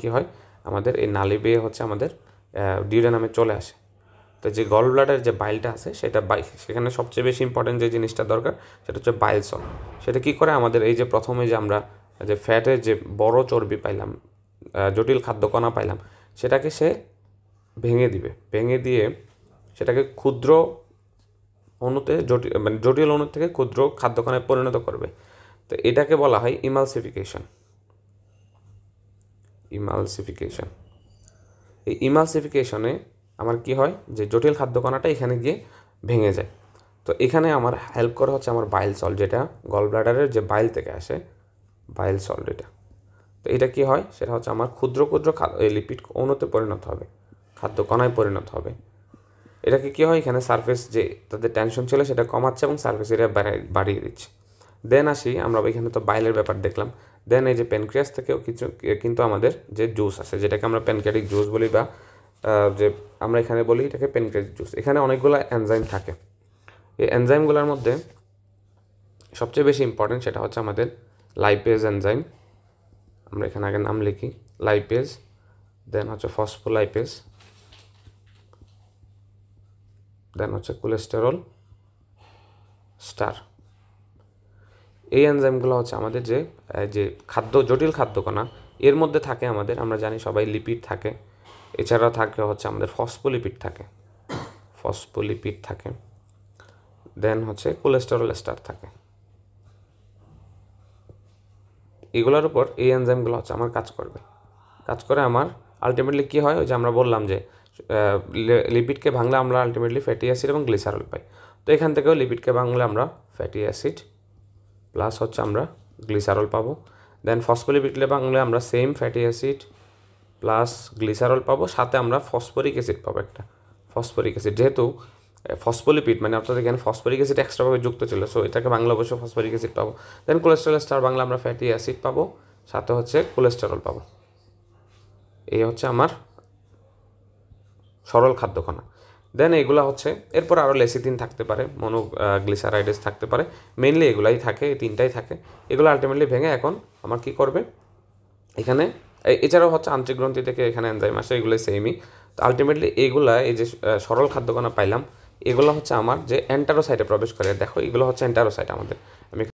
কী হয় আমাদের এই নালী বেয়ে হচ্ছে আমাদের ডিউডেনামে চলে আসে। তো যে গল ব্লাডারের যে বাইলটা আছে সেটা সেখানে সবচেয়ে বেশি ইম্পর্টেন্ট যে জিনিসটা দরকার সেটা হচ্ছে বাইল সল্ট। সেটা কী করে আমাদের এই যে প্রথমে যে আমরা যে ফ্যাটের যে বড় চর্বি পাইলাম, জটিল খাদ্যকণা পাইলাম, সেটাকে সে ভেঙে দিবে, ভেঙে দিয়ে সেটাকে ক্ষুদ্র অণুতে জটিল অণু থেকে ক্ষুদ্র খাদ্যকণায় পরিণত করবে। তো এটাকে বলা হয় ইমালসিফিকেশন। এই ইমালসিফিকেশনে আমার কি হয় যে জটিল খাদ্যকণাটা এখানে গিয়ে ভেঙে যায়। তো এখানে আমার হেল্প করা হচ্ছে আমার বাইল সল্ট, যেটা গল ব্লাডারের যে বাইল থেকে আসে বাইল সল্ট এটা। তো এটা কি হয় সেটা হচ্ছে আমার ক্ষুদ্র ক্ষুদ্র লিপিড অণুতে পরিণত হবে, খাদ্যকণায় পরিণত হবে। এটাকে কী হয় এখানে সারফেস যে তাদের টেনশন ছিল সেটা কমাচ্ছে এবং সারফেস এরিয়া বাড়িয়ে দিচ্ছে। দেন আসি আমরা এখানে তো বাইলের ব্যাপার দেখলাম। দেন এই যে প্যানক্রিয়াস থেকেও কিন্তু আমাদের যে জুস আছে যেটাকে আমরা প্যানক্রিয়াটিক জুস বলি, বা যে আমরা এখানে বলি এটাকে প্যানক্রিয়াটিক জুস। এখানে অনেকগুলো এনজাইম থাকে। এই এনজাইমগুলোর মধ্যে সবচেয়ে বেশি ইম্পর্টেন্ট সেটা হচ্ছে আমাদের লাইপেজ এনজাইম। আমরা এখানে আগে নাম লিখি লাইপেজ, দেন হচ্ছে ফসফোলাইপেজ, দেন হচ্ছে কোলেস্টেরল স্টার। এই এনজাইমগুলো হচ্ছে আমাদের যে জটিল খাদ্যকণা এর মধ্যে থাকে আমাদের, আমরা জানি সবাই লিপিড থাকে, এছাড়াও থাকে হচ্ছে আমাদের ফসফোলিপিড থাকে, দেন হচ্ছে কোলেস্টেরল স্টার থাকে। এগুলোর উপর এই এনজাইমগুলো হচ্ছে আমার কাজ করে আমার আলটিমেটলি কী হয়, ওই যে আমরা বললাম যে লিপিডকে ভাঙলে আমরা আলটিমেটলি ফ্যাটি অ্যাসিড এবং গ্লিসারল পাই। তো এখান থেকেও লিপিডকে ভাঙলে আমরা ফ্যাটি অ্যাসিড প্লাস হচ্ছে আমরা গ্লিসারল পাবো। দেন ফসফোলিপিডকে ভাঙলে আমরা same fatty acid plus glycerol পাবো, সাথে আমরা ফসফরিক অ্যাসিড পাবো একটা। ফসফরিক অ্যাসিড যেহেতু ফসফোলিপিড মানে আপনাদের এখানে ফসফরিক অ্যাসিড এক্সট্রাভাবে যুক্ত ছিল, সো এটাকে বাংলা অবশ্যই ফসফরিক অ্যাসিড পাবো। দেন কোলেস্টেরল স্টার বাংলা আমরা ফ্যাটি অ্যাসিড পাবো, সাথে হচ্ছে কোলেস্টেরল পাবো। এই হচ্ছে আমার সরল খাদ্যকণা। দেন এগুলো হচ্ছে এরপর আরও লেসিথিন থাকতে পারে, মনোগ্লিসারাইডেস থাকতে পারে, মেইনলি এগুলাই থাকে, এই তিনটাই থাকে। এগুলো আলটিমেটলি ভেঙে এখন আমার কী করবে এখানে, এছাড়াও হচ্ছে আন্তরিক গ্রন্থি থেকে এখানে এনজাইম আসে, এগুলোই সেমই। তো আলটিমেটলি এগুলা এই যে সরল খাদ্যকণা পাইলাম, এগুলো হচ্ছে আমার যে এন্টারোসাইটে প্রবেশ করে। দেখো এগুলো হচ্ছে এন্টারোসাইট আমাদের। আমি